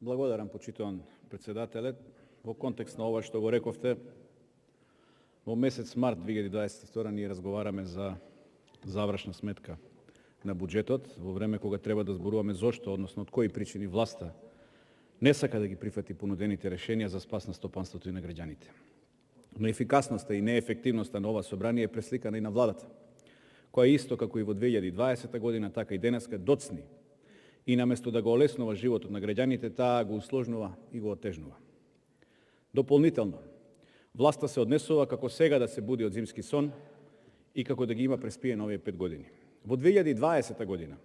Благодарам, почитуван председателе. Во контекст на ова што го рековте, во месец март 2022 ние разговараме за завршна сметка на буџетот, во време кога треба да зборуваме зошто, односно од кои причини власта не сака да ги прифати понудените решенија за спас на стопанството и на граѓаните. Но ефикасноста и неефективноста на ова собрание е пресликана и на владата, која исто како и во 2020 година, така и денеска доцни и наместо да го олеснува животот на граѓаните, таа го усложнува и го отежнува. Дополнително, власта се однесува како сега да се буди од зимски сон и како да ги има преспиено овие 5 години. Во 2020 година,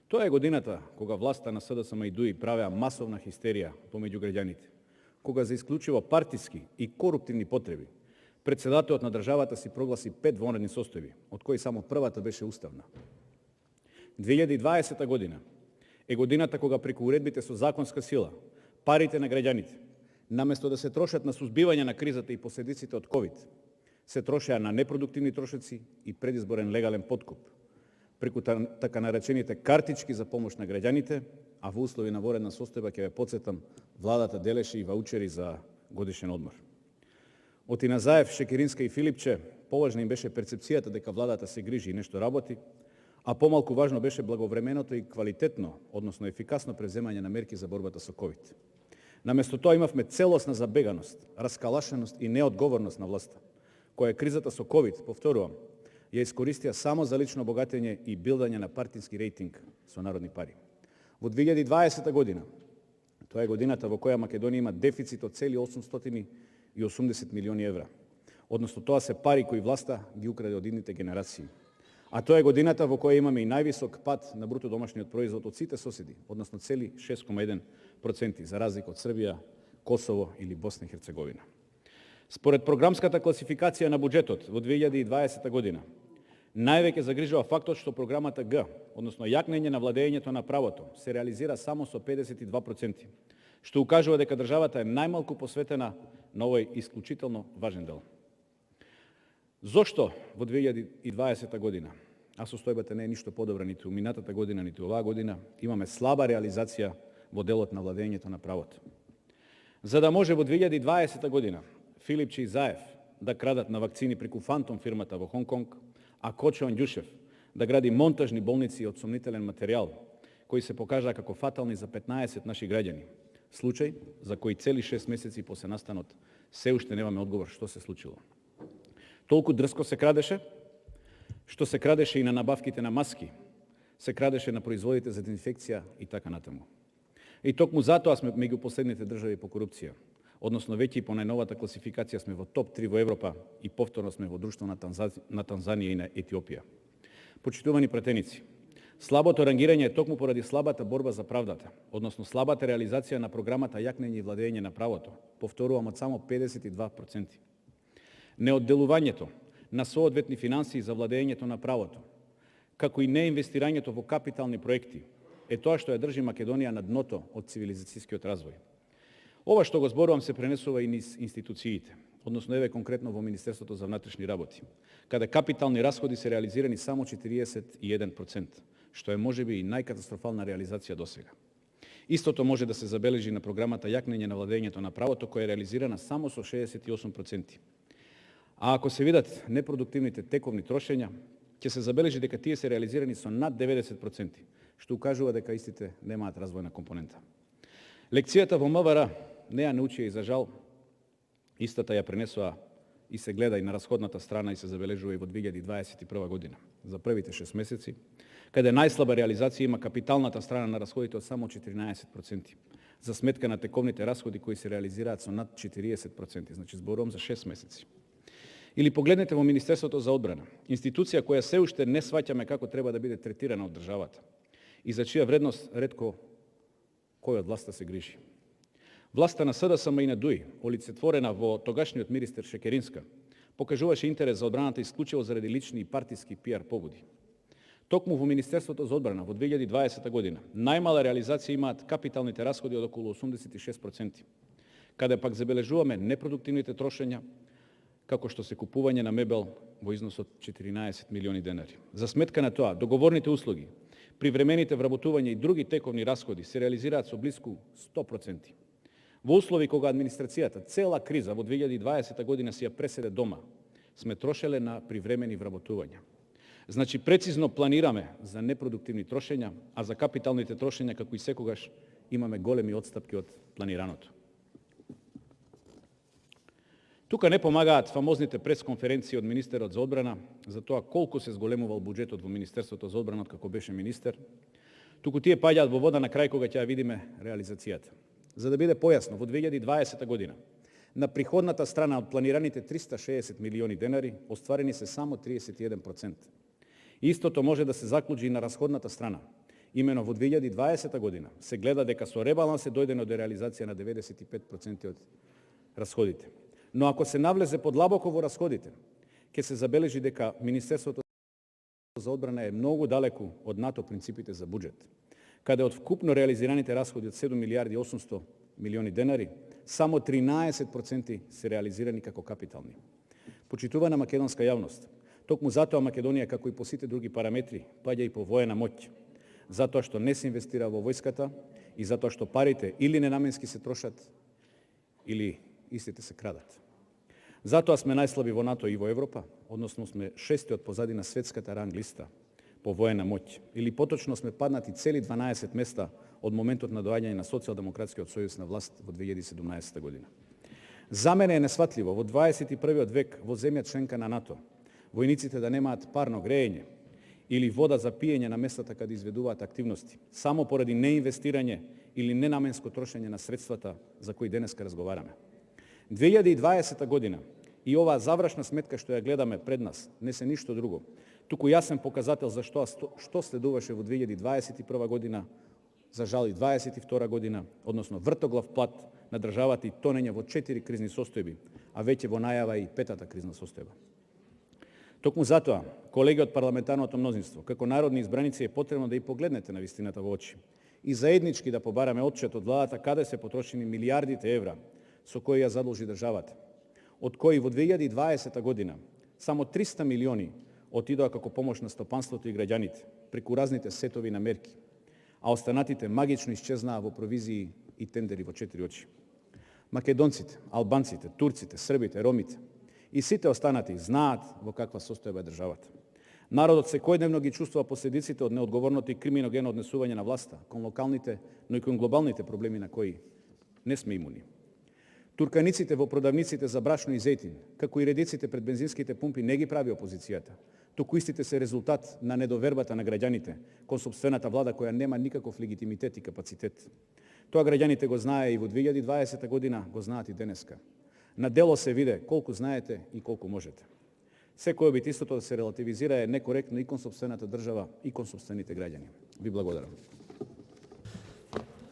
тоа е годината кога власта на СДСМ и ДУИ правеа масовна хистерија помеѓу граѓаните, кога за исклучиво партиски и коруптивни потреби председателот на државата си прогласи 5 вонредни состојби, од кои само првата беше уставна. 2020 година е годината кога преку уредбите со законска сила парите на граѓаните, наместо да се трошат на сузбивање на кризата и последиците од ковид, се трошеа на непродуктивни трошоци и предизборен легален подкуп, преку така наречените картички за помош на граѓаните, а во услови на воредна состојба, ќе ве потсетам, владата делеше и ваучери за годишен одмор. Од Ина Заев, Шекеринска и Филипче, поважна им беше перцепцијата дека владата се грижи и нешто работи, а помалку важно беше благовременото и квалитетно, односно ефикасно преземање на мерки за борбата со ковид. Наместо тоа имавме целосна забеганост, раскалашеност и неодговорност на власта, која кризата со ковид, повторувам, ја искористија само за лично богатење и билдање на партиски рейтинг со народни пари. Во 2020 година, тоа е годината во која Македонија има дефицит од цели 880 милиони евра, односно тоа се пари кои власта ги украде од идните генерации. А тоа е годината во која имаме и највисок пад на бруто домашниот производ од сите соседи, односно цели 6,1%, за разлика од Србија, Косово или Босна и Херцеговина. Според програмската класификација на буџетот во 2020 година, највеќе загрижува фактот што програмата Г, односно јакнење на владењето на правото, се реализира само со 52%, што укажува дека државата е најмалку посветена на овој исклучително важен дел. Зошто во 2020 година, а состојбата не е ништо подобра ниту минатата година, ниту оваа година, имаме слаба реализација во делот на владењето на правото? За да може во 2020 година Филипче и Заев да крадат на вакцини преку фантом фирмата во Хонг Конг, а Кочо Анѓушев да гради монтажни болници од сомнителен материјал, кои се покажаа како фатални за 15 наши граѓани, случај за кој цели 6 месеци после настанот се уште немаме одговор што се случило. Толку дрско се крадеше, што се крадеше и на набавките на маски, се крадеше на производите за дезинфекција и така натаму. И токму затоа сме меѓу последните држави по корупција, односно веќе и по најновата класификација сме во топ 3 во Европа и повторно сме во друштво на Танзанија и на Етиопија. Почитувани пратеници, слабото рангирање е токму поради слабата борба за правдата, односно слабата реализација на програмата јакнење и владење на правото, повторувам, од само 52%. Неодделувањето на соодветни финансии за владењето на правото, како и неинвестирањето во капитални проекти, е тоа што ја држи Македонија на дното од цивилизацијскиот развој. Ова што го зборувам се пренесува и низ институциите, односно еве конкретно во Министерството за внатрешни работи, каде капитални расходи се реализирани само 41%, што е можеби и најкатастрофална реализација досега. Истото може да се забележи на програмата јакнење на владењето на правото, која е реализирана само со 68%. А ако се видат непродуктивните тековни трошења, ќе се забележи дека тие се реализирани со над 90%, што укажува дека истите немаат развојна компонента. Лекцијата во МВР не ја научија и за жал, истата ја пренесува и се гледа и на расходната страна и се забележува и во 2021 година, за првите 6 месеци, каде најслаба реализација има капиталната страна на расходите од само 14%, за сметка на тековните расходи кои се реализираат со над 40%, значи зборувам за 6 месеци. Или погледнете во Министерството за одбрана, институција која се уште не сваќаме како треба да биде третирана од државата и за чија вредност ретко кој од власта се грижи. Власта на СДСМ и на ДУИ, олицетворена во тогашниот министер Шекеринска, покажуваше интерес за одбраната исклучиво заради лични и партиски пиар побуди. Токму во Министерството за одбрана во 2020 година најмала реализација имаат капиталните расходи од околу 86%, каде пак забележуваме непродуктивните трошења, како што се купување на мебел во износ од 14 милиони денари. За сметка на тоа, договорните услуги привремените вработување и други тековни расходи се реализираат со близку 100%. Во услови кога администрацијата цела криза во 2020 година си ја преседе дома, сме трошеле на привремени вработувања. Значи, прецизно планираме за непродуктивни трошења, а за капиталните трошења, како и секогаш, имаме големи отстапки од планираното. Тука не помагаат фамозните пресконференции од министерот за одбрана за тоа колку се зголемувал буџетот во Министерството за одбрана како беше министер, туку тие паѓаат во вода на крај кога ќе ја видиме реализацијата. За да биде појасно, во 2020 година на приходната страна од планираните 360 милиони денари остварени се само 31%. Истото може да се заклучи и на расходната страна. Имено во 2020 година се гледа дека со ребаланс се дојдено до реализација на 95% од расходите. Но ако се навлезе подлабоко во расходите, ќе се забележи дека Министерството за одбрана е многу далеку од НАТО принципите за буџет, каде од вкупно реализираните расходи од 7 милиарди 800 милиони денари, само 13% се реализирани како капитални. Почитувана македонска јавност, токму затоа Македонија, како и по сите други параметри, паѓа и по воена моќ, затоа што не се инвестира во војската и затоа што парите или ненаменски се трошат, или истите се крадат. Затоа сме најслаби во НАТО и во Европа, односно сме шести од позади на светската ранг листа по воена моќ, или поточно сме паднати цели 12 места од моментот на доаѓање на Социјалдемократскиот сојуз на власт во 2017 година. За мене е несватливо во 21. век во земја членка на НАТО војниците да немаат парно грејење или вода за пиење на местата каде изведуваат активности, само поради неинвестирање или ненаменско трошење на средствата за кои денеска разговараме. 2020 година и оваа завршна сметка што ја гледаме пред нас не се ништо друго, туку јасен показател за што следуваше во 2021 година, за жал и 2022 година, односно вртоглав пат на државата и тонење во 4 кризни состојби, а веќе во најава и 5-та кризна состојба. Токму затоа, колеги од парламентарното мнозинство, како народни избраници е потребно да и погледнете на вистината во очи и заеднички да побараме отчет од владата каде се потрошени милиардите евра со кои ја задолжи државата, од кои во 2020 година само 300 милиони отидоа како помош на стопанството и граѓаните преку разните сетови на мерки, а останатите магично исчезнаа во провизии и тендери во 4 очи. Македонците, албанците, турците, србите, ромите и сите останати знаат во каква состојба е државата. Народот секојдневно ги чувствува последиците од неодговорното и криминогенно однесување на власта кон локалните, но и кон глобалните проблеми на кои не сме имуни. Турканиците во продавниците за брашно и зејтин, како и редиците пред бензинските пумпи не ги прави опозицијата, туку истите се резултат на недовербата на граѓаните кон сопствената влада која нема никаков легитимитет и капацитет. Тоа граѓаните го знае и во 2020 година, го знаат и денеска. На дело се виде колку знаете и колку можете. Секој обид истото да се релативизира е некоректно и кон сопствената држава и кон сопствените граѓани. Ви благодарам.